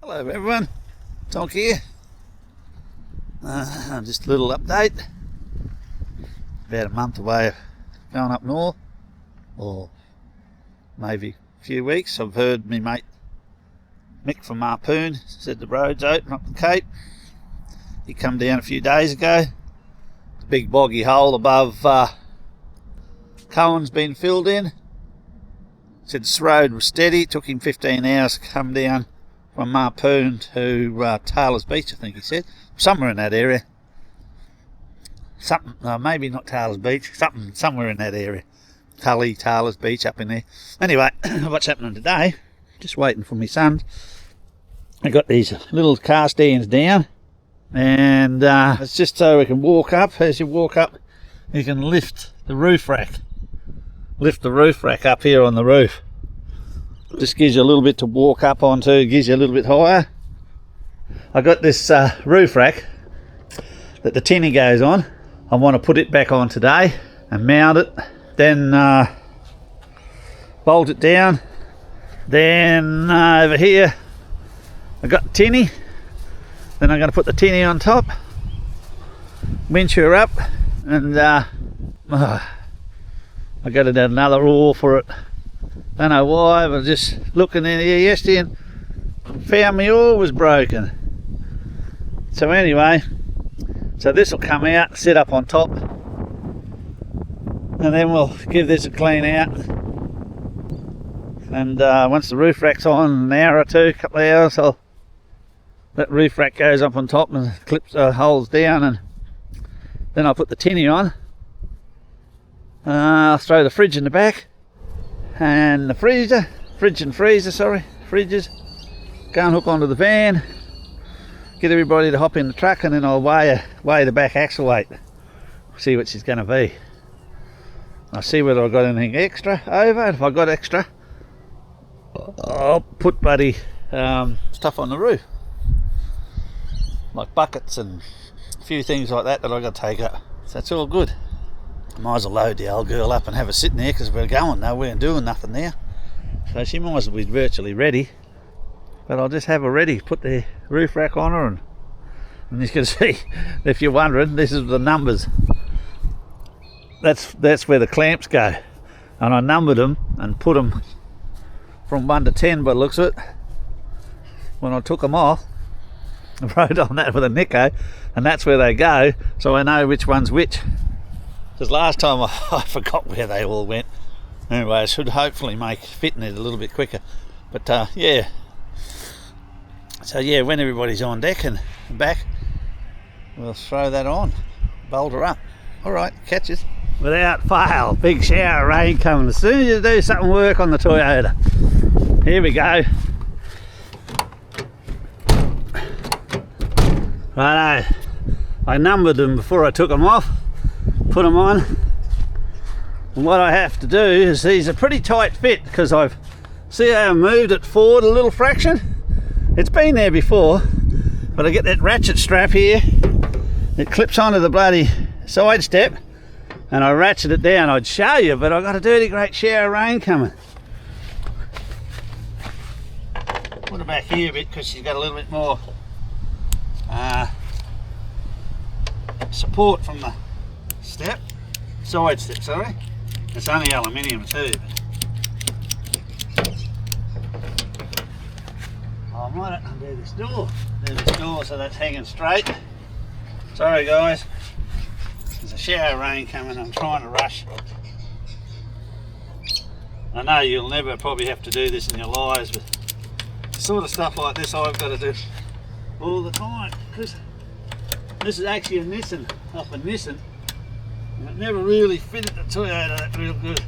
Hello everyone, Tonk here. Just a little update. About a month away of going up north, or maybe a few weeks. I've heard me mate Mick from Harpoon said the road's open up the Cape. He come down a few days ago. The big boggy hole above Cohen's been filled in. Said this road was steady. It took him 15 hours to come down from Harpoon to Taylor's Beach, I think he said. Somewhere in that area. Maybe not Taylor's Beach, somewhere in that area. Taylor's Beach, up in there. Anyway, what's happening today? Just waiting for my son. I got these little car stands down, and it's just so we can walk up. As you walk up, you can lift the roof rack. Lift the roof rack up here on the roof. Just gives you a little bit to walk up onto, gives you a little bit higher. I got this roof rack that the tinny goes on. I want to put it back on today and mount it, then bolt it down. Then over here I got the tinny, then I'm going to put the tinny on top, winch her up, and I got to do another oar for it. Don't know why, but just looking in here yesterday and found my oar was broken. So anyway, so this will come out, sit up on top, and then we'll give this a clean out. And once the roof rack's on, an hour or two, a couple of hours, that roof rack goes up on top and clips holes down, and then I'll put the tinny on. I'll throw the fridge in the back, and the fridges, go and hook onto the van, get everybody to hop in the truck, and then I'll weigh the back axle weight, see what she's going to be. I'll see whether I've got anything extra over. If I've got extra, I'll put bloody stuff on the roof, like buckets and a few things like that I've got to take up. So that's all good. Might as well load the old girl up and have her sitting there, because we're going nowhere and doing nothing now. So she might as well be virtually ready. But I'll just have her ready, put the roof rack on her, and you can see, if you're wondering, this is the numbers. That's where the clamps go. And I numbered them and put them from 1 to 10 by the looks of it. When I took them off, I wrote on that with a Nico, and that's where they go, so I know which one's which. Because last time I forgot where they all went. Anyway, I should hopefully make fitting it a little bit quicker. But yeah. So yeah, when everybody's on deck and back, we'll throw that on, bolt her up. Alright, catches. Without fail, big shower of rain coming as soon as you do something work on the Toyota. Here we go. Righto, I numbered them before I took them off, put them on, and what I have to do is, these are pretty tight fit, because I've moved it forward a little fraction. It's been there before, but I get that ratchet strap here, it clips onto the bloody side step, and I ratchet it down. I'd show you, but I've got a dirty great shower of rain coming. Put her back here a bit, because she's got a little bit more support from the side step, sorry. It's only aluminium too. I might undo this door. So that's hanging straight. Sorry guys, there's a shower of rain coming. I'm trying to rush. I know you'll never probably have to do this in your lives, but the sort of stuff like this I've got to do all the time, because this is actually a Nissan, up a Nissan, and it never really fitted the Toyota that real good.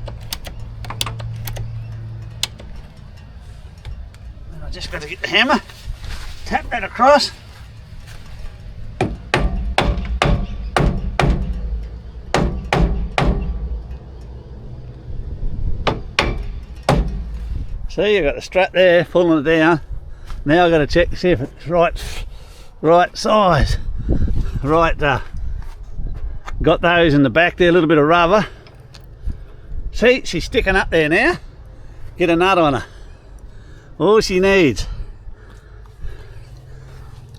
And I just got to get the hammer, tap that across. See, you've got the strap there, pulling it down. Now I've got to check to see if it's right size. Right, got those in the back there, a little bit of rubber. See, she's sticking up there now. Get a nut on her. All she needs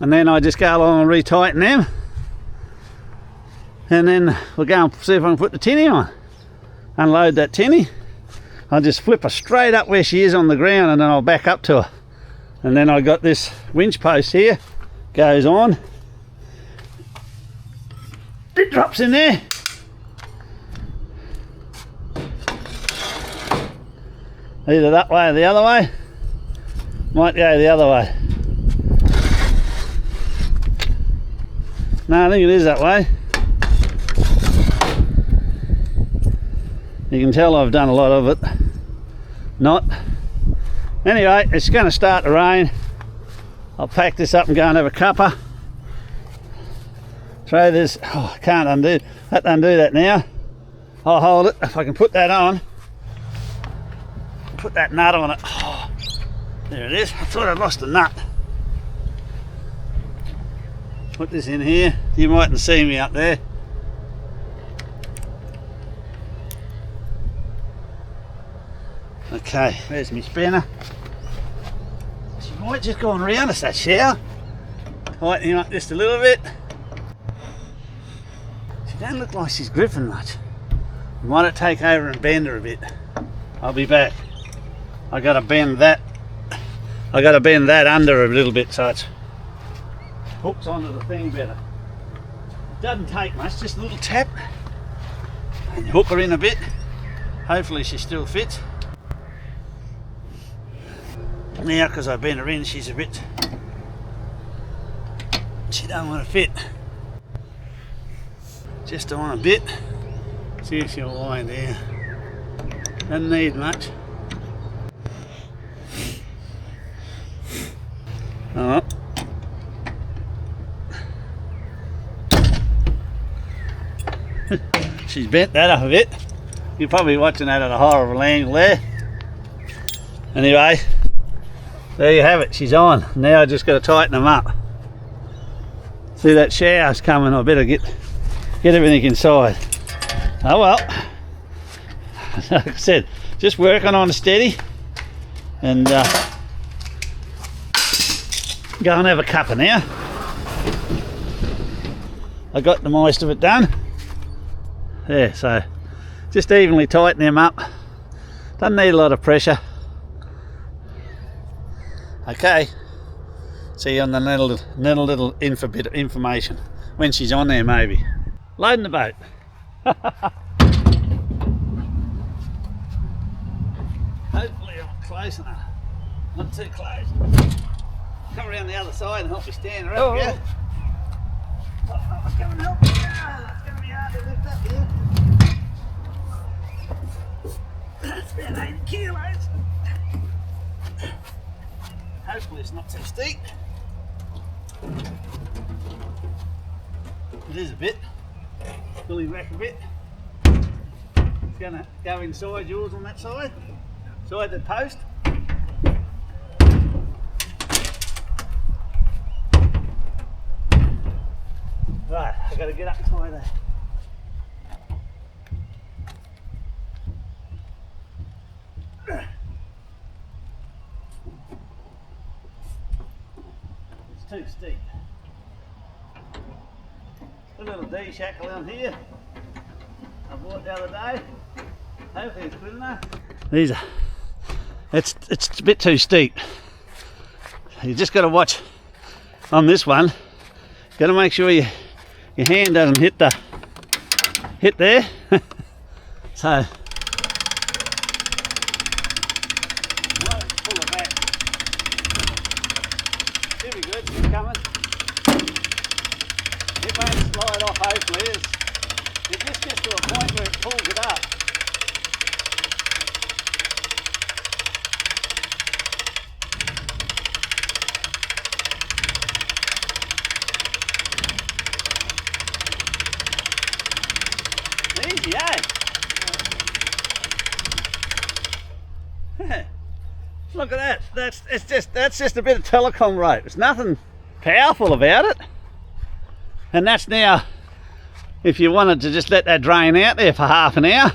and then I just go along and retighten them, and then we'll go and see if I can put the tinny on. Unload that tinny. I'll just flip her straight up where she is on the ground, and then I'll back up to her. And then I got this winch post here, goes on, it drops in there. Either that way or the other way. Might go the other way. No, I think it is that way. You can tell I've done a lot of it. Not. Anyway, it's going to start to rain. I'll pack this up and go and have a cuppa. Throw this. Oh, I can't undo that now. I'll hold it if I can put that on. Put that nut on it. Oh, there it is. I thought I'd lost a nut. Put this in here. You mightn't see me up there. Okay, there's my spinner. She might just go on round us, that shower. Tighten him up just a little bit. She don't look like she's gripping much. Might take over and bend her a bit. I'll be back. I gotta bend that under a little bit so it hooks onto the thing better. It doesn't take much, just a little tap. And hook her in a bit. Hopefully she still fits. Now, because I bent her in, she don't want to fit. Just on a bit. See if she'll wind down. Doesn't need much. Oh. She's bent that up a bit. You're probably watching that at a horrible angle there. Anyway, there you have it, she's on. Now I just got to tighten them up. See, that shower's coming, I better get everything inside. Oh well. Like I said, just working on steady, and go and have a cuppa now. I got the most of it done. There, so just evenly tighten them up. Doesn't need a lot of pressure. Okay, see you on the little bit of information when she's on there, maybe. Loading the boat. Hopefully I'm close enough. Not too close. Come around the other side and help me stand her up, yeah? Oh, come and help me. It's going to be hard to lift up here. It's about 80 kilos. Hopefully it's not too steep. It is a bit. Pulling back a bit. It's going to go inside yours on that side. Inside the post. Right, I've got to get up and tie that. It's too steep. A little D shackle on here I bought the other day. Hopefully it's good enough. These are, it's a bit too steep. You just got to watch on this one. Got to make sure your hand doesn't hit there. So pull it back. Should be good. It's coming. It won't slide off. Hopefully, it just gets to a point where it pulls it up. Easy, eh? Yeah. Look at that. That's just a bit of telecom rope. There's nothing powerful about it. And that's now, if you wanted to just let that drain out there for half an hour,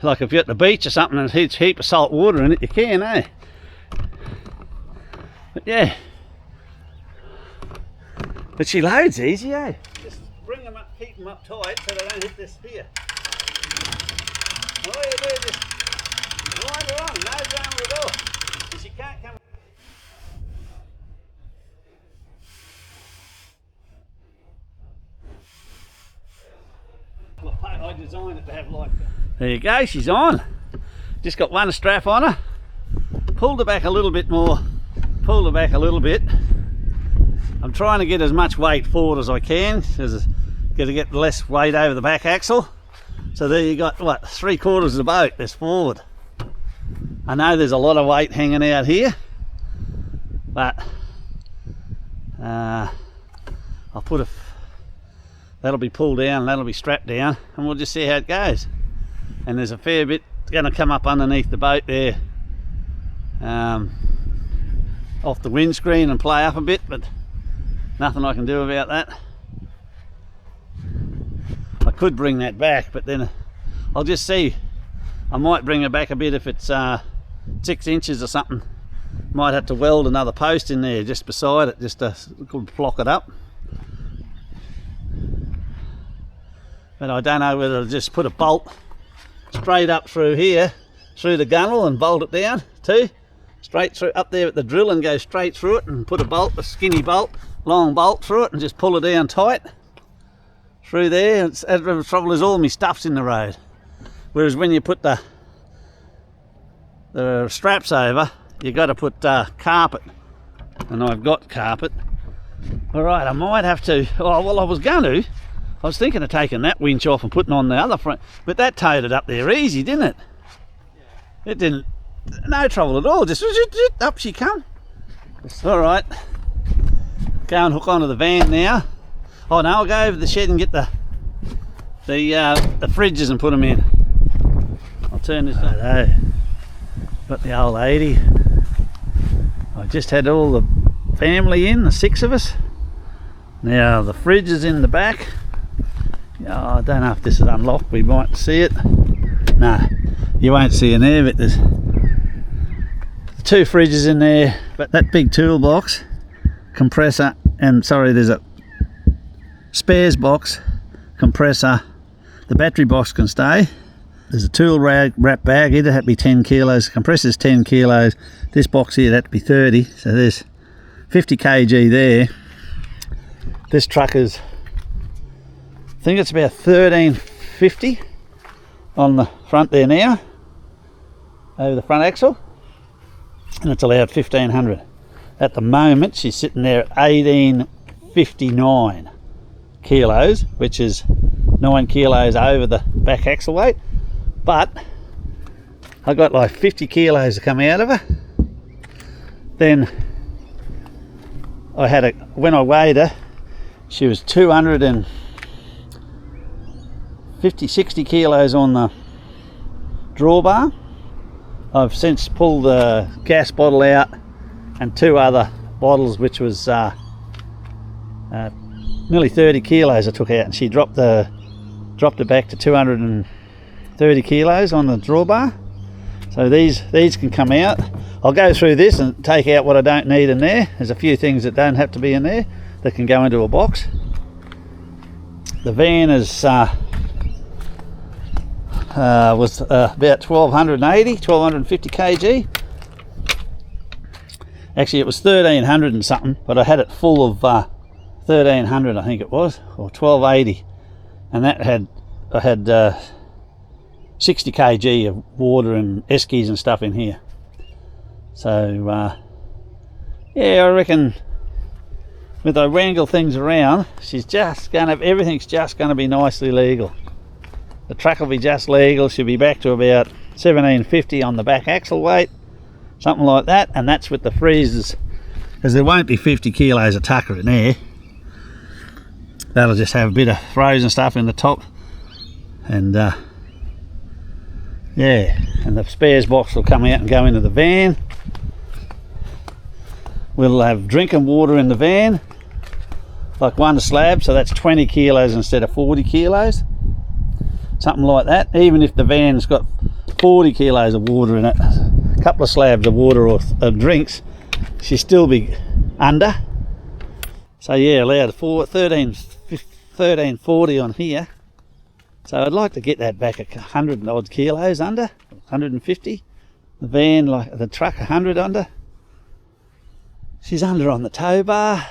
like if you're at the beach or something and there's a heap of salt water in it, you can, eh? But yeah, But she loads easy, eh? Just bring them up, keep them up tight so they don't hit this here. All you do is just wind her on, no drama at all. And she can't come. I designed it to have like that. There you go, she's on. Just got one strap on her. Pulled her back a little bit more. Pulled her back a little bit. I'm trying to get as much weight forward as I can. Got to get less weight over the back axle. So there you got, what, 3/4 of the boat that's forward. I know there's a lot of weight hanging out here, but I'll put a, that'll be pulled down and that'll be strapped down, and we'll just see how it goes. And there's a fair bit going to come up underneath the boat there, off the windscreen and play up a bit, but nothing I can do about that. I could bring that back, but then I'll just see. I might bring it back a bit if it's 6 inches or something. Might have to weld another post in there just beside it, just to block it up. But I don't know whether to just put a bolt straight up through here, through the gunnel, and bolt it down too. Straight through up there at the drill and go straight through it, and put a bolt, a skinny bolt, long bolt through it, and just pull it down tight through there. The trouble is all my stuff's in the road. Whereas when you put the straps over, you got to put carpet, and I've got carpet. All right, I might have to. Oh well, I was thinking of taking that winch off and putting on the other front, but that towed it up there easy, didn't it? Yeah. It didn't. No trouble at all. Just up she come. All right. Go and hook onto the van now. Oh no, I'll go over the shed and get the fridges and put them in. I'll turn this on. Hello. Got the old lady. I just had all the family in, the 6 of us. Now the fridge is in the back. I don't know if this is unlocked, we might see it. No, you won't see in there, but there's 2 fridges in there, but that big toolbox, compressor, and sorry, there's a spares box, compressor, the battery box can stay. There's a tool wrap bag, it'd have to be 10 kilos, compressor's 10 kilos, this box here had to be 30, so there's 50 kg there. This truck is, I think it's about 1350 on the front there now, over the front axle, and it's allowed 1500. At the moment she's sitting there at 1859 kilos, which is 9 kilos over the back axle weight, but I got like 50 kilos to come out of her. Then I had when I weighed her, she was 260 kilos on the drawbar. I've since pulled the gas bottle out and 2 other bottles, which was nearly 30 kilos I took out, and she dropped it back to 230 kilos on the drawbar. So these can come out. I'll go through this and take out what I don't need in there. There's a few things that don't have to be in there that can go into a box. The van is was about 1250 kg. Actually it was 1300 and something, but I had it full of 1300 I think it was, or 1280, and that had, I had 60 kg of water and eskies and stuff in here. So yeah, I reckon with I wrangle things around, she's just gonna, everything's just gonna be nicely legal. The truck will be just legal. She'll be back to about 1750 on the back axle weight, something like that, and that's with the freezers, because there won't be 50 kilos of tucker in there. That'll just have a bit of frozen stuff in the top, and yeah, and the spares box will come out and go into the van. We'll have drinking water in the van, like one slab, so that's 20 kilos instead of 40 kilos, something like that. Even if the van's got 40 kilos of water in it, a couple of slabs of water or drinks, she'll still be under. So yeah, allowed 1340 on here. So I'd like to get that back 100 odd kilos under, 150. The van, like the truck, 100 under. She's under on the tow bar,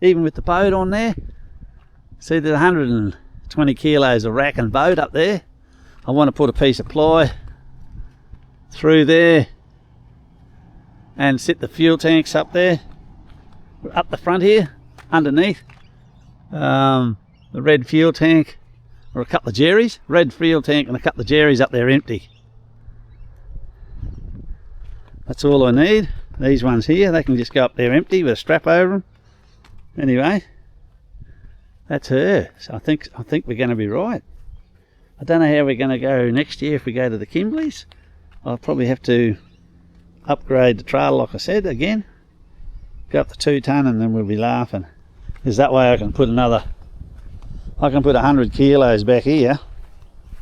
even with the boat on there. See, there's 120 kilos of rack and boat up there. I want to put a piece of ply through there and sit the fuel tanks up there, up the front here, underneath. The red fuel tank, or a couple of jerrys, red fuel tank and a couple of jerrys up there empty. That's all I need. These ones here, they can just go up there empty with a strap over them. Anyway, that's her. So I think we're going to be right. I don't know how we're going to go next year if we go to the Kimbleys. I'll probably have to upgrade the trailer, like I said, again. Go up to 2 ton and then we'll be laughing. Because that way I can put 100 kilos back here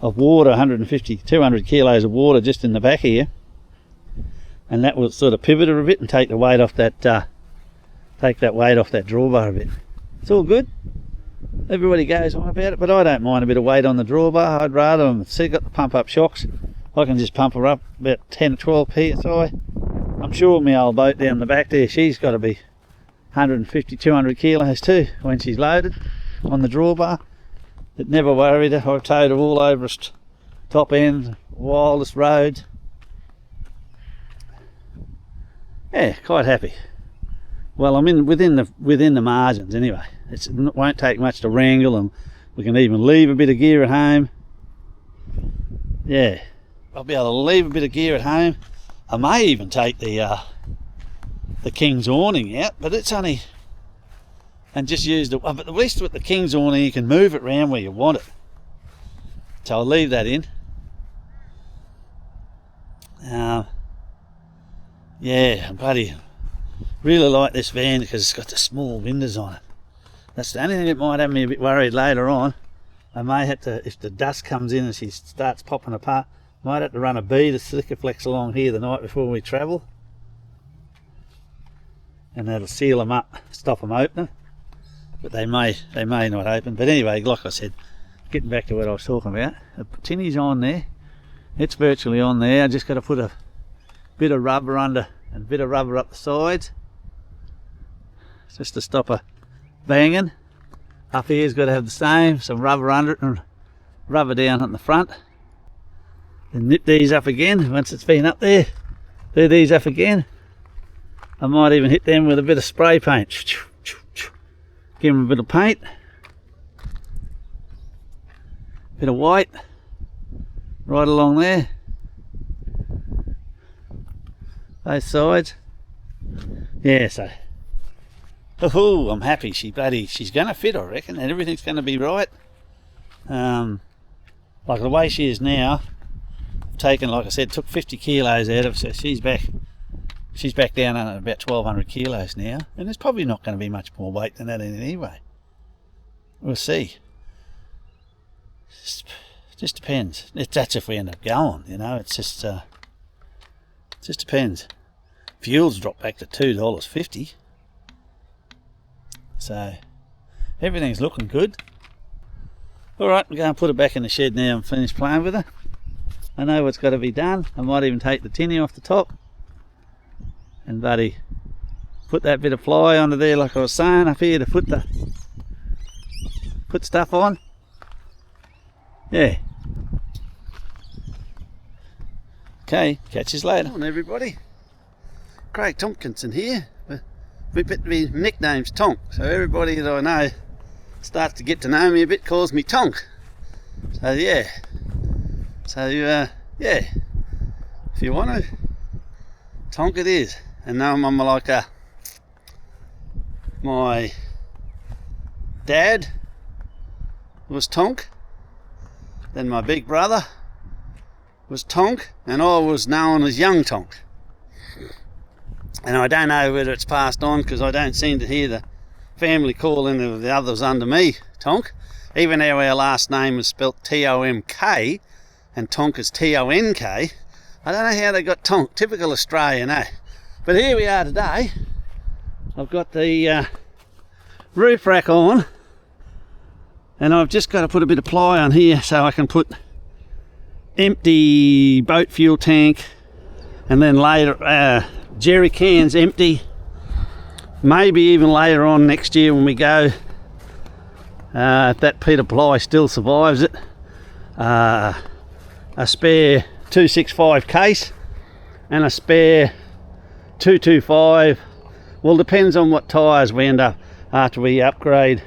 of water, 150, 200 kilos of water just in the back here. And that will sort of pivot her a bit and take the weight off that, drawbar a bit. It's all good. Everybody goes on about it, but I don't mind a bit of weight on the drawbar. I'd rather, see, got the pump up shocks. I can just pump her up about 10 or 12 psi. I'm sure my old boat down the back there, she's got to be 150, 200 kilos too when she's loaded on the drawbar. It never worried her. I've towed her all over its top end, wildest roads. Yeah, quite happy. Well, I'm in within the margins anyway. It won't take much to wrangle, and we can even leave a bit of gear at home. Yeah, I'll be able to leave a bit of gear at home. I may even take the King's awning out, but it's only, and just use the. But at least with the King's awning, you can move it around where you want it. So I'll leave that in. Yeah, buddy, really like this van because it's got the small windows on it. That's the only thing that might have me a bit worried later on. I may have to, if the dust comes in and she starts popping apart, might have to run a bead of Sikaflex along here the night before we travel. And that'll seal them up, stop them opening. But they may not open. But anyway, like I said, getting back to what I was talking about, the tinny's on there. It's virtually on there. I just got to put a bit of rubber under and a bit of rubber up the sides just to stop her banging. Up here's got to have the same, some rubber under it and rubber down on the front. Then nip these up again once it's been up there. Do these up again. I might even hit them with a bit of spray paint. Give them a bit of paint, bit of white right along there, both sides. Yeah, so I'm happy. She's going to fit, I reckon, and everything's going to be right. Like the way she is now, I've taken, like I said, took 50 kilos out of her, so she's back down at about 1200 kilos now, and there's probably not going to be much more weight than that in anyway. We'll see. Just depends. That's if we end up going, you know. It's just depends. Fuel's dropped back to $2.50, so everything's looking good. All right, I'm going to put her back in the shed now and finish playing with her. I know what's got to be done. I might even take the tinny off the top and buddy put that bit of fly under there, like I was saying, up here to put stuff on. Yeah. Okay, catch you later. Come on everybody, Craig Tomkinson here. My nickname's Tonk, so everybody that I know starts to get to know me a bit, calls me Tonk. So yeah, yeah, if you want to, Tonk it is. And now I'm like my dad was Tonk, then my big brother was Tonk, and I was known as Young Tonk. And I don't know whether it's passed on, because I don't seem to hear the family call any of the others under me Tonk, even though our last name was spelt T-O-M-K and Tonk is T-O-N-K. I don't know how they got Tonk, typical Australian, eh? But here we are today. I've got the roof rack on, and I've just got to put a bit of ply on here so I can put empty boat fuel tank, and then later jerry cans empty, maybe even later on next year when we go, if that Peter Ply still survives it, a spare 265 case and a spare 225. Well, depends on what tyres we end up after we upgrade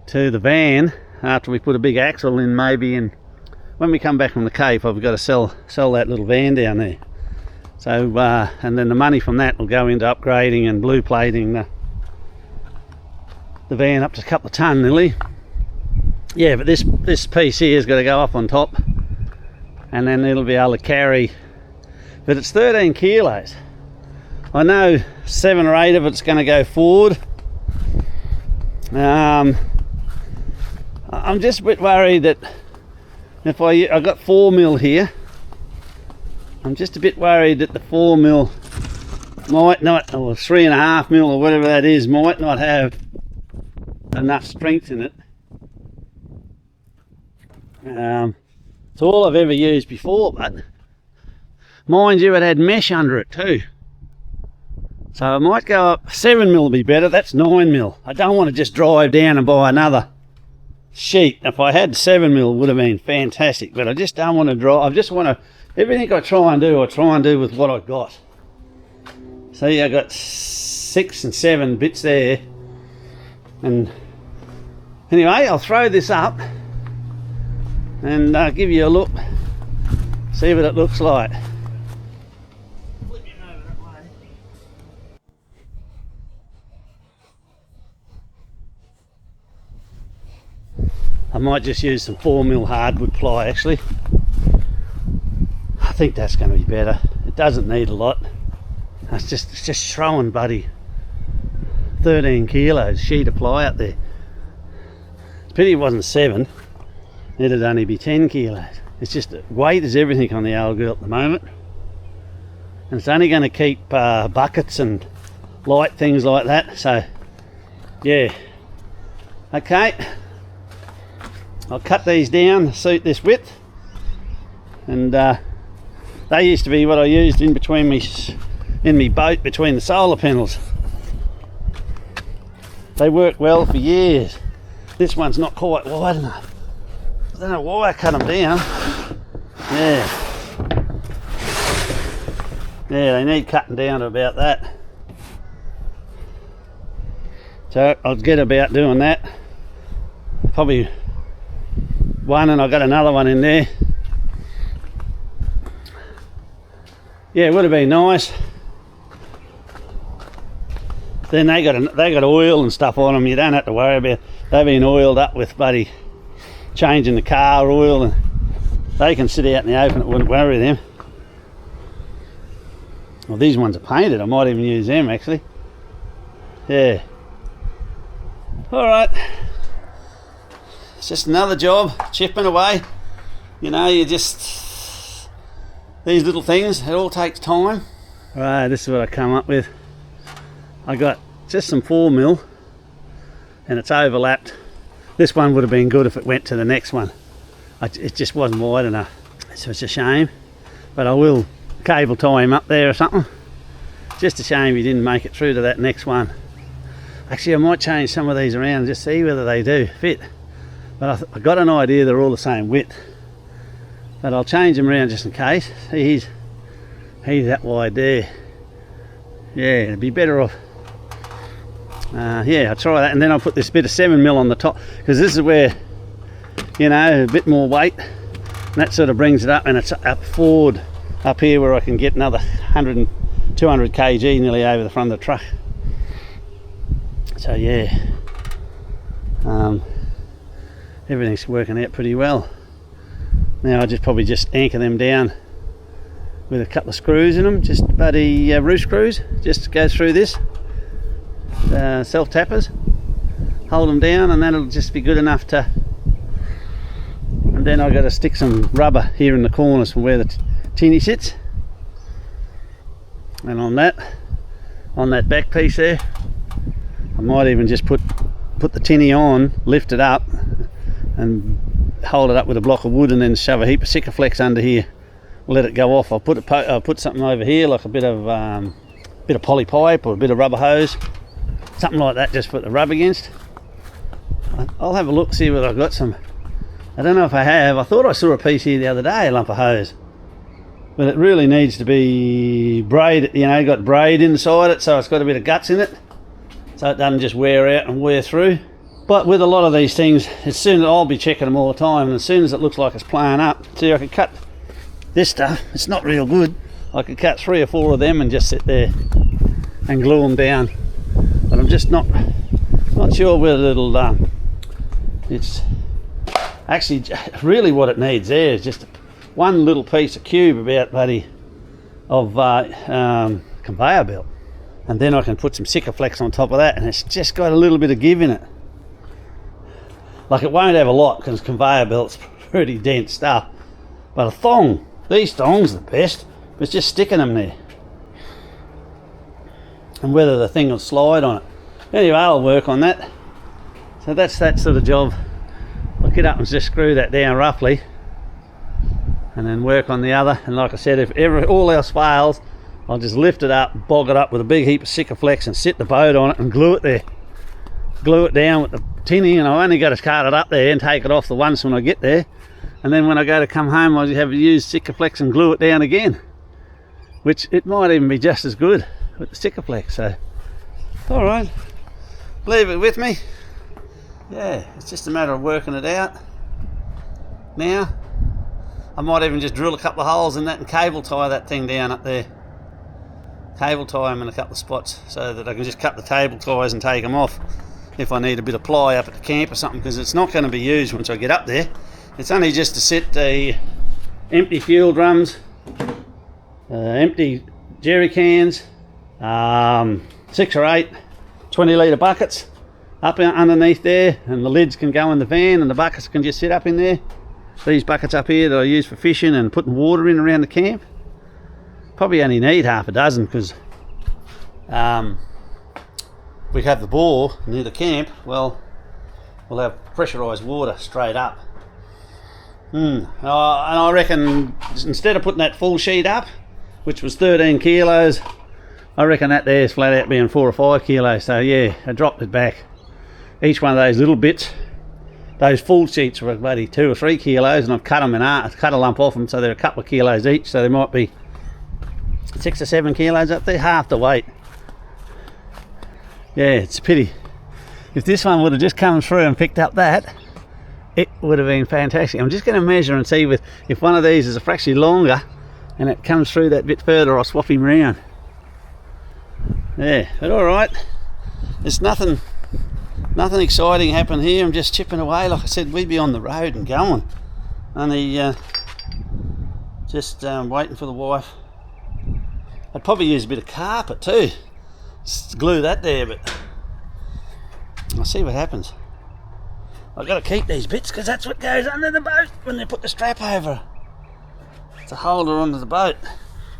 to the van, after we put a big axle in, maybe, and when we come back from the Cape I've got to sell that little van down there. So and then the money from that will go into upgrading and blue plating the van up to a couple of tonne nearly. Yeah, but this piece here has got to go up on top, and then it'll be able to carry, but it's 13 kilos. I know 7 or 8 of it's going to go forward. I'm just a bit worried that if I got 4 mil here, I'm just a bit worried that the 4 mil might not, or 3.5 mil or whatever that is, might not have enough strength in it. It's all I've ever used before, but mind you, it had mesh under it too. So I might go up. 7 mil will be better. That's 9 mil. I don't want to just drive down and buy another sheet. If I had 7 mil, it would have been fantastic, but I just don't want to drive. I just want to, everything I try and do with what I got. See, I got 6 and 7 bits there, and anyway, I'll throw this up and give you a look, see what it looks like. I might just use some 4 mil hardwood ply actually. I think that's going to be better. It doesn't need a lot. It's just throwing buddy 13 kilos sheet of ply up there. It's a pity it wasn't 7. It'd only be 10 kilos. It's just weight is everything on the old girl at the moment, and it's only going to keep buckets and light things like that. So yeah, okay, I'll cut these down to suit this width, and they used to be what I used in between me boat, between the solar panels. They worked well for years. This one's not quite wide enough. I don't know why I cut them down. Yeah, they need cutting down to about that. So I'll get about doing that. Probably one, and I've got another one in there. Yeah, it would have been nice. Then they got oil and stuff on them. You don't have to worry about. They've been oiled up with buddy changing the car oil, and they can sit out in the open. It wouldn't worry them. Well, these ones are painted. I might even use them actually. Yeah. All right. It's just another job, chipping away. You know, you just, these little things, it all takes time. All right, this is what I come up with. I got just some 4 mil, and it's overlapped. This one would have been good if it went to the next one. It just wasn't wide enough, so it's a shame. But I will cable tie him up there or something. Just a shame he didn't make it through to that next one. Actually, I might change some of these around and just see whether they do fit. But I got an idea they're all the same width. But I'll change them around just in case. He's that wide there. Yeah, it'd be better off. Yeah, I'll try that, and then I'll put this bit of 7 mil on the top, because this is where, you know, a bit more weight, and that sort of brings it up, and it's up forward up here where I can get another 100 and 200 kg nearly over the front of the truck. So yeah, everything's working out pretty well. Now I just probably anchor them down with a couple of screws in them, just buddy roof screws, just go through this, self tappers, hold them down, and that'll just be good enough to. And then I've got to stick some rubber here in the corners from where the tinny sits, and on that back piece there, I might even just put the tinny on, lift it up and hold it up with a block of wood, and then shove a heap of Sikaflex under here, let it go off. I'll put something over here, like a bit of poly pipe or a bit of rubber hose, something like that, just put the rub against. I'll have a look, see whether I've got some. I don't know if I have. I thought I saw a piece here the other day, a lump of hose, but it really needs to be braid, you know, got braid inside it, so it's got a bit of guts in it, so it doesn't just wear out and wear through. But with a lot of these things, as soon as I'll be checking them all the time, and as soon as it looks like it's playing up, see, I could cut this stuff. It's not real good. I could cut 3 or 4 of them and just sit there and glue them down. But I'm just not sure whether it'll. It's actually really what it needs there is just one little piece of cube about of conveyor belt, and then I can put some Sikaflex on top of that, and it's just got a little bit of give in it. Like, it won't have a lot because conveyor belt's pretty dense stuff, but a thong, these thongs are the best. It's just sticking them there, and whether the thing will slide on it. Anyway, I'll work on that. So that's that sort of job. I'll get up and just screw that down roughly, and then work on the other. And like I said, if all else fails, I'll just lift it up, bog it up with a big heap of Sikaflex and sit the boat on it and glue it there. Glue it down with the tinny, and I only got to cart it up there and take it off the once when I get there. And then when I go to come home, I'll have to use Sikaflex and glue it down again, which it might even be just as good with the Sikaflex. So, all right, leave it with me. Yeah, it's just a matter of working it out. Now, I might even just drill a couple of holes in that and cable tie that thing down up there. Cable tie them in a couple of spots so that I can just cut the cable ties and take them off if I need a bit of ply up at the camp or something, because it's not going to be used once I get up there. It's only just to sit the empty fuel drums, empty jerry cans, 6 or 8 20-litre buckets up underneath there, and the lids can go in the van and the buckets can just sit up in there. These buckets up here that I use for fishing and putting water in around the camp. Probably only need half a dozen, because we have the bore near the camp. Well, we'll have pressurised water straight up. And I reckon instead of putting that full sheet up, which was 13 kilos, I reckon that there's flat out being 4 or 5 kilos. So yeah, I dropped it back. Each one of those little bits, those full sheets were maybe 2 or 3 kilos, and I've cut them in half, cut a lump off them, so they're a couple of kilos each. So there might be 6 or 7 kilos up there, half the weight. Yeah, it's a pity. If this one would have just come through and picked up that, it would have been fantastic. I'm just going to measure and see if one of these is a fraction longer and it comes through that bit further, I'll swap him round. Yeah, but all right. There's nothing exciting happened here. I'm just chipping away. Like I said, we'd be on the road and going. Only just waiting for the wife. I'd probably use a bit of carpet too. Just glue that there, but I'll see what happens. I've got to keep these bits because that's what goes under the boat when they put the strap over. It's a holder onto the boat.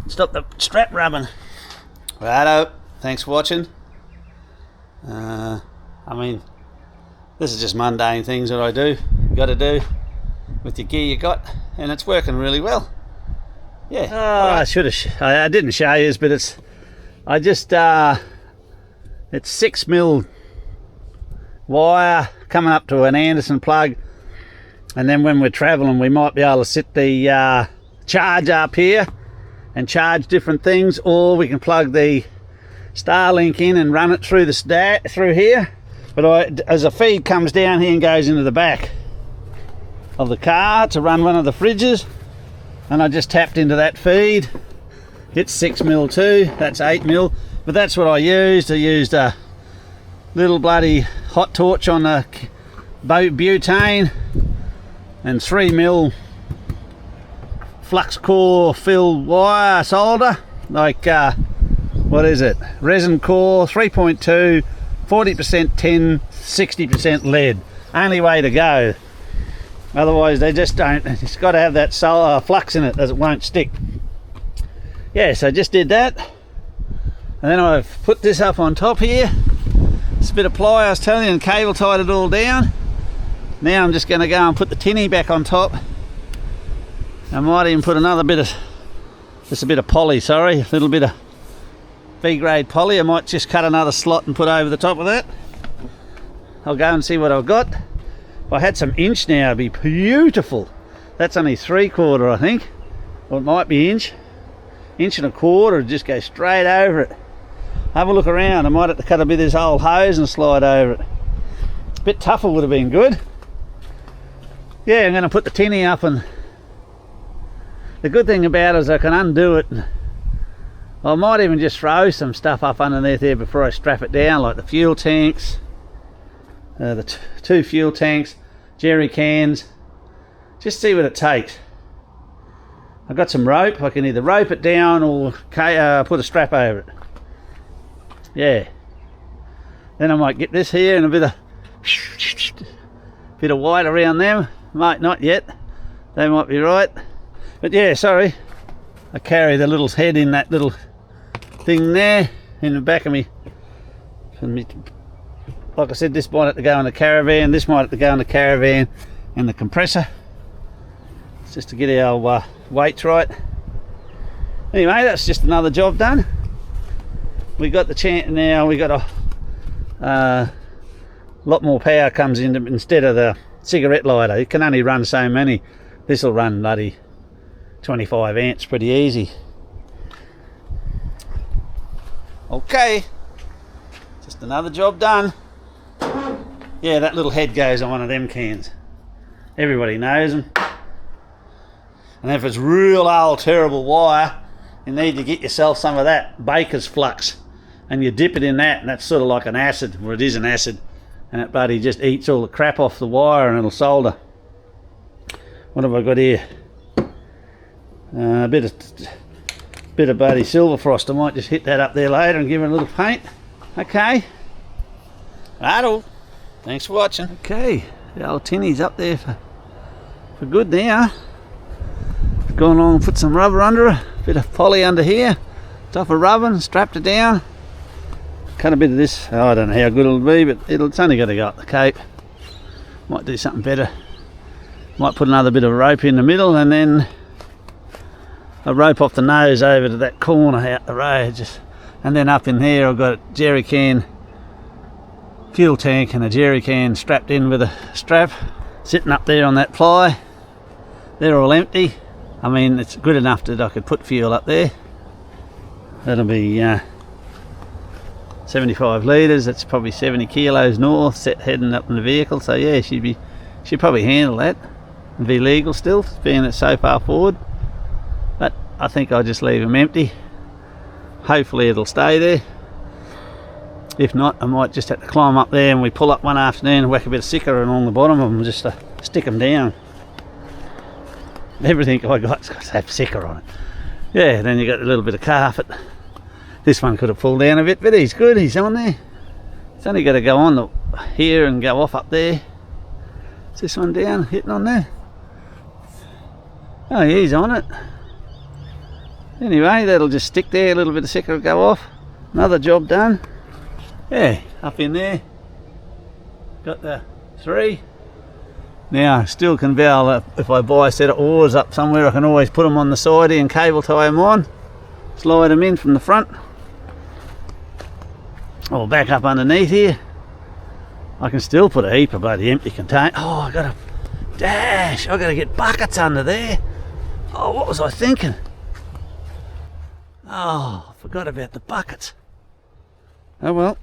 Stop the strap rubbing. Righto, thanks for watching. I mean, this is just mundane things that I do. You got to do with your gear you got, and it's working really well. Yeah. Right. I didn't show you, but it's 6mm wire coming up to an Anderson plug, and then when we're traveling we might be able to sit the charge up here and charge different things, or we can plug the Starlink in and run it through the through here. But as a feed comes down here and goes into the back of the car to run one of the fridges, and I just tapped into that feed. It's 6mm too, that's 8mm, but that's what I used. I used a little bloody hot torch on the butane and 3mm flux core filled wire solder, like what is it, resin core, 3.2, 40% tin, 60% lead. Only way to go, otherwise they just don't. It's got to have that flux in it as it won't stick. Yeah, so I just did that, and then I've put this up on top here, It's a bit of ply I was telling you, and cable tied it all down. Now I'm just going to go and put the tinny back on top. I might even put another bit of, just a bit of poly, sorry, a little bit of B-grade poly. I might just cut another slot and put over the top of that. I'll go and see what I've got. If I had some inch now, it'd be beautiful. That's only 3/4, I think. Or it might be inch. 1.25, just go straight over it. Have a look around. I might have to cut a bit of this old hose and slide over it. A bit tougher would have been good. Yeah, I'm going to put the tinny up, and the good thing about it is I can undo it. I might even just throw some stuff up underneath there before I strap it down, like the fuel tanks, the two fuel tanks, jerry cans. Just see what it takes. I've got some rope. I can either rope it down or put a strap over it. Yeah. Then I might get this here and a bit of white around them. Might not yet. They might be right. But yeah, sorry. I carry the little head in that little thing there in the back of me. Like I said, this might have to go in the caravan. This might have to go in the caravan and the compressor. It's just to get our weights right. Anyway, that's just another job done. We got the chant now. We got a lot more power comes in instead of the cigarette lighter. It can only run so many. This will run bloody 25 amps pretty easy. Okay, just another job done. Yeah, that little head goes on one of them cans. Everybody knows them. And if it's real old terrible wire, you need to get yourself some of that baker's flux, and you dip it in that, and that's sort of like an acid, or it is an acid, and it bloody just eats all the crap off the wire and it'll solder. What have I got here? A bit of bloody silver frost. I might just hit that up there later and give it a little paint. Okay. Righto. Thanks for watching. Okay, the old tinny's up there for good now. Gone along and put some rubber under it, a bit of poly under here, top of rubbing, strapped it down. Cut a bit of this. Oh, I don't know how good it'll be, but it's only got to go up the cape. Might do something better. Might put another bit of rope in the middle, and then a rope off the nose over to that corner out the road. And then up in here I've got a jerry can fuel tank and a jerry can strapped in with a strap, sitting up there on that ply. They're all empty. I mean, it's good enough that I could put fuel up there. That'll be 75 litres. That's probably 70 kilos north, heading up in the vehicle. So yeah, she'd probably handle that and be legal still, being it's so far forward. But I think I'll just leave them empty. Hopefully it'll stay there. If not, I might just have to climb up there, and we pull up one afternoon and whack a bit of sticker along the bottom of them just to stick them down. Everything I got's got to have sticker on it. Yeah, then you got a little bit of carpet. This one could have pulled down a bit, but he's good, he's on there. It's only got to go on here and go off up there. Is this one down, hitting on there? Oh, he's on it. Anyway, that'll just stick there, a little bit of sticker will go off. Another job done. Yeah, up in there. Got the 3. Now, I still can valve, if I buy a set of oars up somewhere, I can always put them on the side here and cable tie them on. Slide them in from the front. Or back up underneath here. I can still put a heap of bloody empty container. Oh, I got to get buckets under there. Oh, what was I thinking? Oh, I forgot about the buckets. Oh well.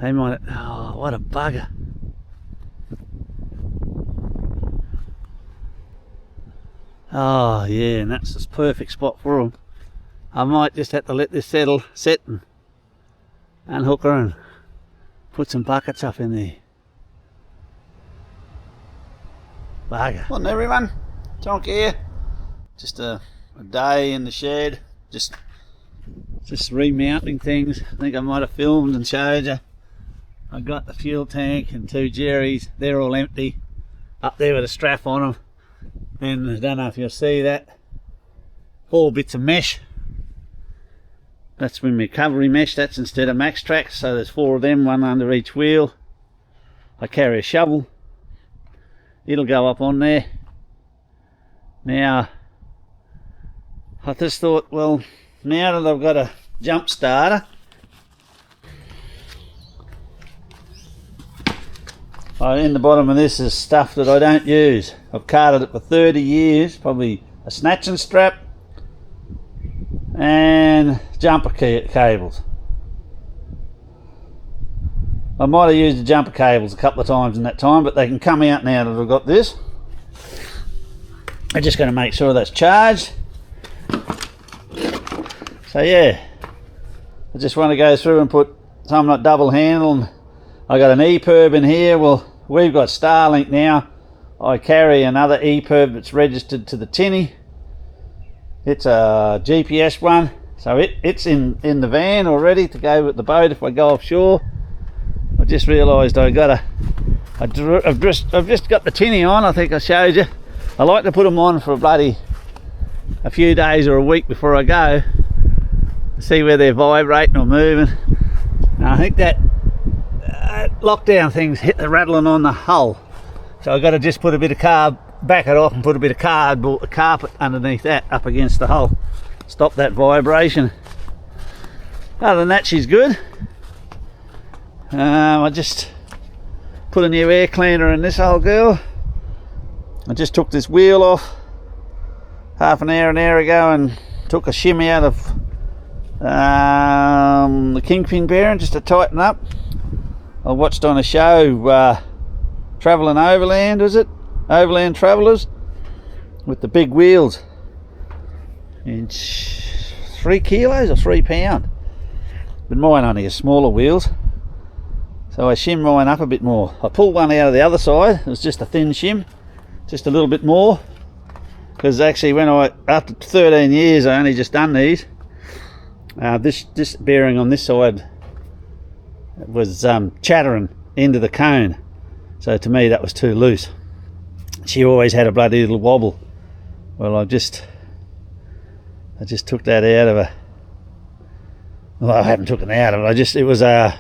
They might. Oh, what a bugger. Oh yeah, and that's the perfect spot for them. I might just have to let this set and unhook her and put some buckets up in there. Bugger. Morning everyone, Tonk here. Just a day in the shed, just remounting things. I think I might have filmed and showed you. I got the fuel tank and 2 jerrys, they're all empty, up there with a strap on them. Then I don't know if you'll see that, 4 bits of mesh That's with my recovery mesh. That's instead of max tracks, so there's 4 of them, one under each wheel. I carry a shovel. It'll go up on there. Now, I just thought, well, now that I've got a jump starter, in the bottom of this is stuff that I don't use. I've carted it for 30 years, probably a snatching strap and jumper cables. I might have used the jumper cables a couple of times in that time, but they can come out now that I've got this. I'm just going to make sure that's charged. So yeah, I just want to go through and put some like double handle. I got an EPIRB in here. Well, we've got Starlink now. I carry another EPIRB that's registered to the tinny. It's a GPS one, so it's in the van already to go with the boat if I go offshore. I just realised I've just got the tinny on. I think I showed you. I like to put them on for a few days or a week before I go, see where they're vibrating or moving. And I think that lockdown thing's hit the rattling on the hull, so I've got to just put a bit of back it off and put a bit of cardboard carpet underneath that up against the hull, stop that vibration. Other than that, she's good. I just put a new air cleaner in this old girl. I just took this wheel off half an hour ago and took a shim out of the kingpin bearing just to tighten up. I watched on a show, Travelling Overland, was it? Overland Travellers, with the big wheels. And 3 kilos or 3 pound. But mine only has smaller wheels. So I shimmed mine up a bit more. I pulled one out of the other side. It was just a thin shim, just a little bit more. Because actually after 13 years, I only just done these. This bearing on this side was chattering into the cone, so to me that was too loose. She always had a bloody little wobble. Well, I just took that out of her. Well, I haven't took it out of it. It was a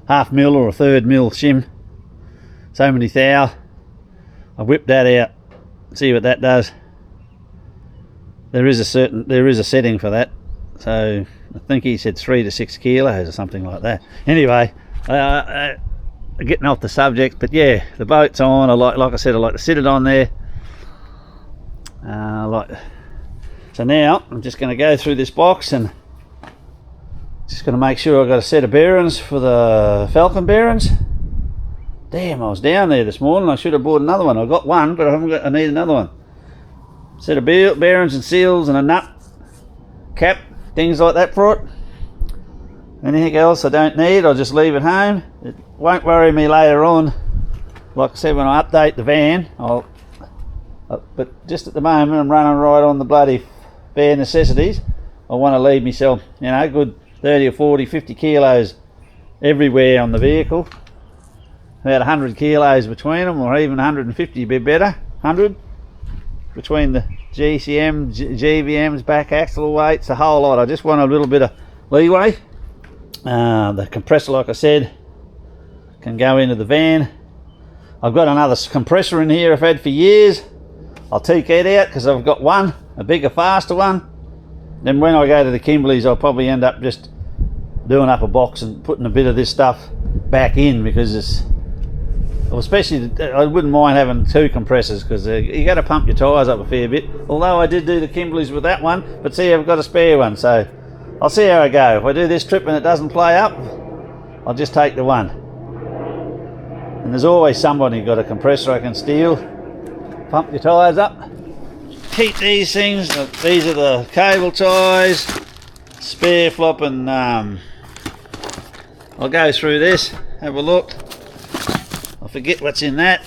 half mil or a third mil shim, so many thou. I whipped that out, see what that does. There is a setting for that, so I think he said 3 to 6 kilos or something like that. Anyway, getting off the subject, but yeah, the boat's on. Like I said, I like to sit it on there. So now I'm just going to go through this box and just going to make sure I've got a set of bearings for the Falcon bearings. Damn, I was down there this morning. I should have bought another one. I got one, but I need another one. Set of bearings and seals and a nut cap, things like that for it. Anything else I don't need, I'll just leave at home. It won't worry me later on. Like I said, when I update the van, but just at the moment I'm running right on the bloody bare necessities. I want to leave myself, good 30 or 40, 50 kilos everywhere on the vehicle. About 100 kilos between them, or even 150 would be better. 100 between the GCM, GVMs, back axle weights, the whole lot. I just want a little bit of leeway. The compressor, like I said, can go into the van. I've got another compressor in here I've had for years. I'll take it out because I've got one, a bigger, faster one. Then when I go to the Kimberleys, I'll probably end up just doing up a box and putting a bit of this stuff back in, because especially I wouldn't mind having 2 compressors, because you got to pump your tyres up a fair bit. Although I did do the Kimberleys with that one, but see, I've got a spare one, so I'll see how I go. If I do this trip and it doesn't play up, I'll just take the one. And there's always somebody got a compressor I can steal. Pump your tyres up. Keep these things. These are the cable ties, spare flop, and I'll go through this, have a look. I forget what's in that.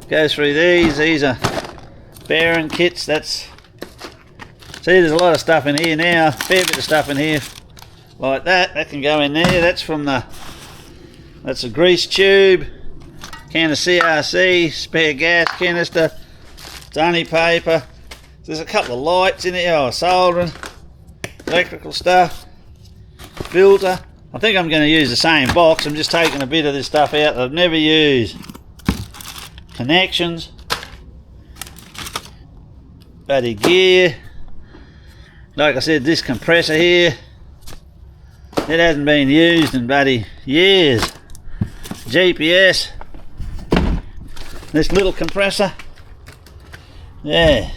Go through these. These are bearing kits. See, there's a lot of stuff in here now. Fair bit of stuff in here like that. That can go in there. That's a grease tube, can of CRC, spare gas canister, dunny paper. There's a couple of lights in here, soldering, electrical stuff. filter. I think I'm going to use the same box. I'm just taking a bit of this stuff out that I've never used. Connections. Buddy gear. Like I said, this compressor here, it hasn't been used in bloody years. GPS. This little compressor. Yeah.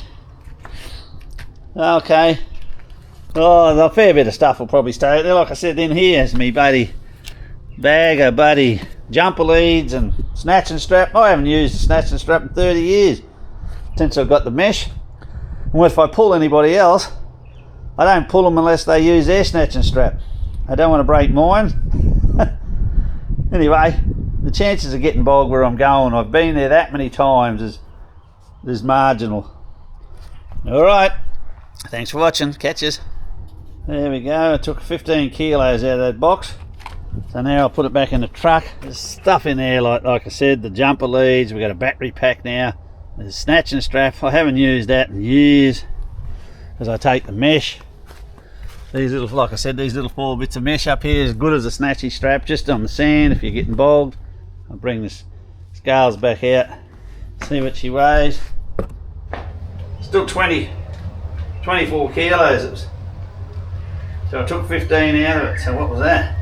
Okay. Oh, a fair bit of stuff will probably stay out there. Like I said, in here is me buddy bag of buddy jumper leads and snatching strap. I haven't used a snatching strap in 30 years since I've got the mesh. And if I pull anybody else, I don't pull them unless they use their snatching strap. I don't want to break mine. Anyway, the chances of getting bogged where I'm going, I've been there that many times, is marginal. Alright, thanks for watching. Catches. There we go. I took 15 kilos out of that box. So now I'll put it back in the truck. There's stuff in there, like I said, the jumper leads. We've got a battery pack now. There's a snatching strap. I haven't used that in years because I take the mesh. These little, like I said, these little 4 bits of mesh up here is good as a snatchy strap, just on the sand if you're getting bogged. I'll bring this scales back out, see what she weighs. Still 24 kilos it was. So I took 15 out of it, so what was that?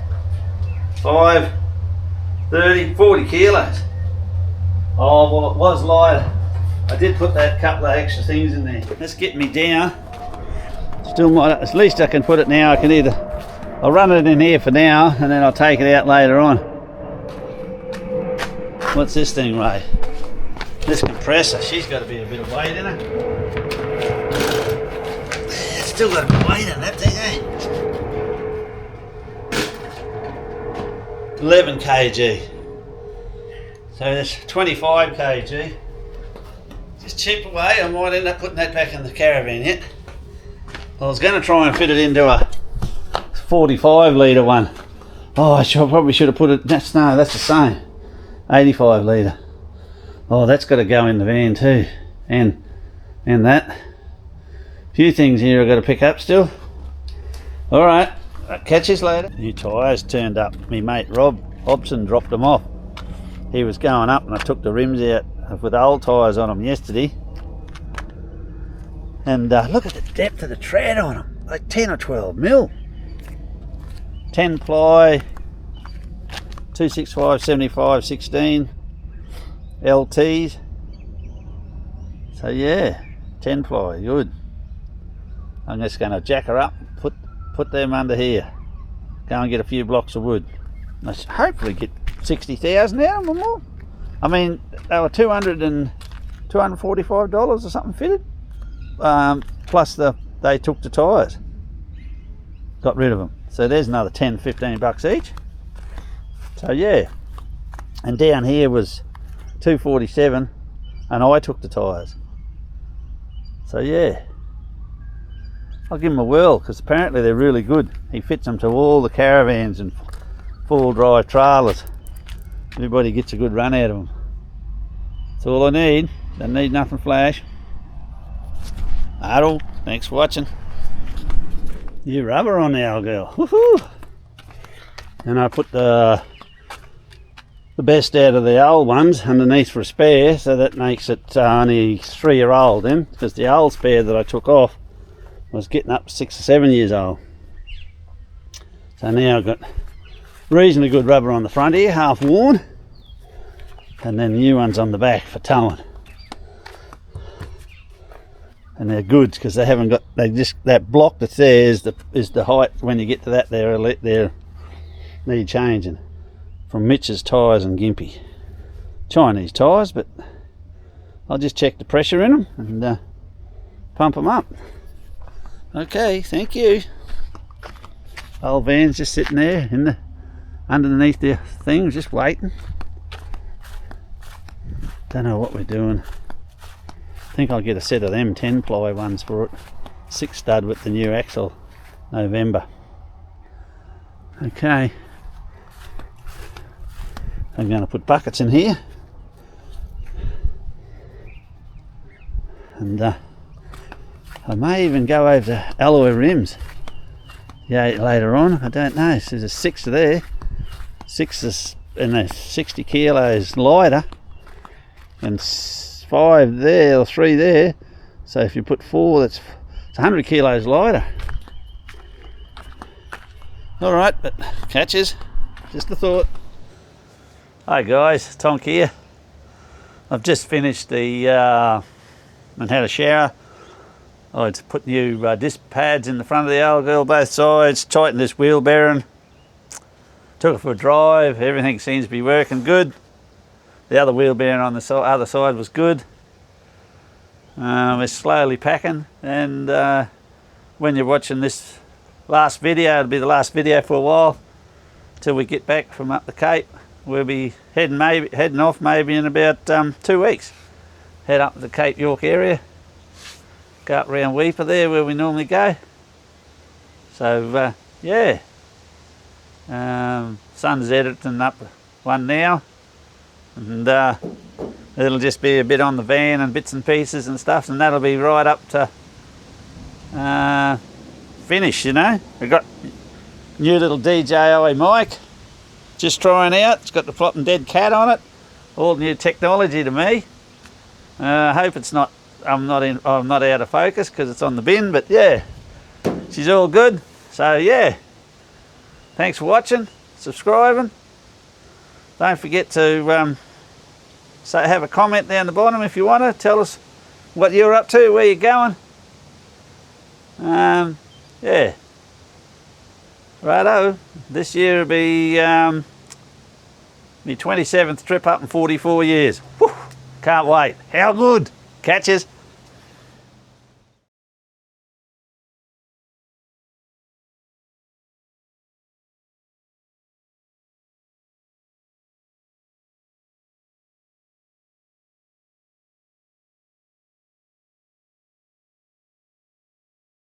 5, 30, 40 kilos. Oh, well, it was lighter. I did put that couple of extra things in there. Let's get me down. Still might, at least I can put it now. I can either, I'll run it in here for now and then I'll take it out later on. What's this thing, Ray? This compressor, she's got to be a bit of weight in her. It's still got a bit of weight in that thing, eh? 11 kg. So there's 25 kg. Just chip away. I might end up putting that back in the caravan yet. I was going to try and fit it into a 45 litre one. Oh, I probably should have put it. That's the same. 85 litre. Oh, that's got to go in the van too. And that. A few things here I've got to pick up still. Alright, catch you later. New tyres turned up. Me mate Rob Hobson dropped them off. He was going up and I took the rims out with old tyres on them yesterday. And look at the depth of the tread on them. Like 10 or 12 mil. 10 ply. 265, 75, 16. LTs. So yeah, 10 ply, good. I'm just going to jack her up, put them under here. Go and get a few blocks of wood. I should hopefully get 60,000 out of them more. I mean, they were $245 or something fitted. Plus they took the tyres. Got rid of them. So there's another 10, 15 bucks each. So yeah. And down here was 247 and I took the tyres. So yeah. I'll give him a whirl because apparently they're really good. He fits them to all the caravans and full drive trailers. Everybody gets a good run out of them. That's all I need. Don't need nothing flash. Adel, thanks for watching. New rubber on the old girl. Woohoo! And I put the best out of the old ones underneath for a spare, so that makes it only 3-year-old then, because the old spare that I took off was getting up to 6 or 7 years old. So now I've got reasonably good rubber on the front here, half worn, and then new ones on the back for towing. And they're good because they haven't got, that block that's there is the height. When you get to that, they need changing. From Mitch's tyres and Gympie. Chinese tyres, but I'll just check the pressure in them and pump them up. Okay, thank you. Old van's just sitting there underneath the thing, just waiting. Don't know what we're doing. I think I'll get a set of them 10 ply ones for it. 6 stud with the new axle. November. Okay. I'm going to put buckets in here. And I may even go over to alloy rims. the 8 later on. I don't know. So there's a 6 there. 6 is and they're 60 kilos lighter, and 5 there or 3 there. So if you put 4, it's 100 kilos lighter. Alright, but catches. Just a thought. Hi guys, Tonk here. I've just finished the and had a shower. I had to put new disc pads in the front of the old girl, both sides, tightened this wheel bearing. Took it for a drive, everything seems to be working good. The other wheel bearing on the other side was good. We're slowly packing, and when you're watching this last video, it'll be the last video for a while till we get back from up the Cape. We'll be heading off maybe in about 2 weeks. Head up to the Cape York area, go up round Weeper there where we normally go. So yeah, sun's editing up one now, and it'll just be a bit on the van and bits and pieces and stuff, and that'll be right up to finish, you know. We've got new little DJI mic, just trying out. It's got the flopping dead cat on it. All new technology to me. I hope it's not. I'm not out of focus because it's on the bin. But yeah, she's all good. So yeah, thanks for watching, subscribing. Don't forget to have a comment down the bottom if you want to. Tell us what you're up to, where you're going. Yeah. Righto. This year will be my 27th trip up in 44 years. Whew. Can't wait. How good. Catches.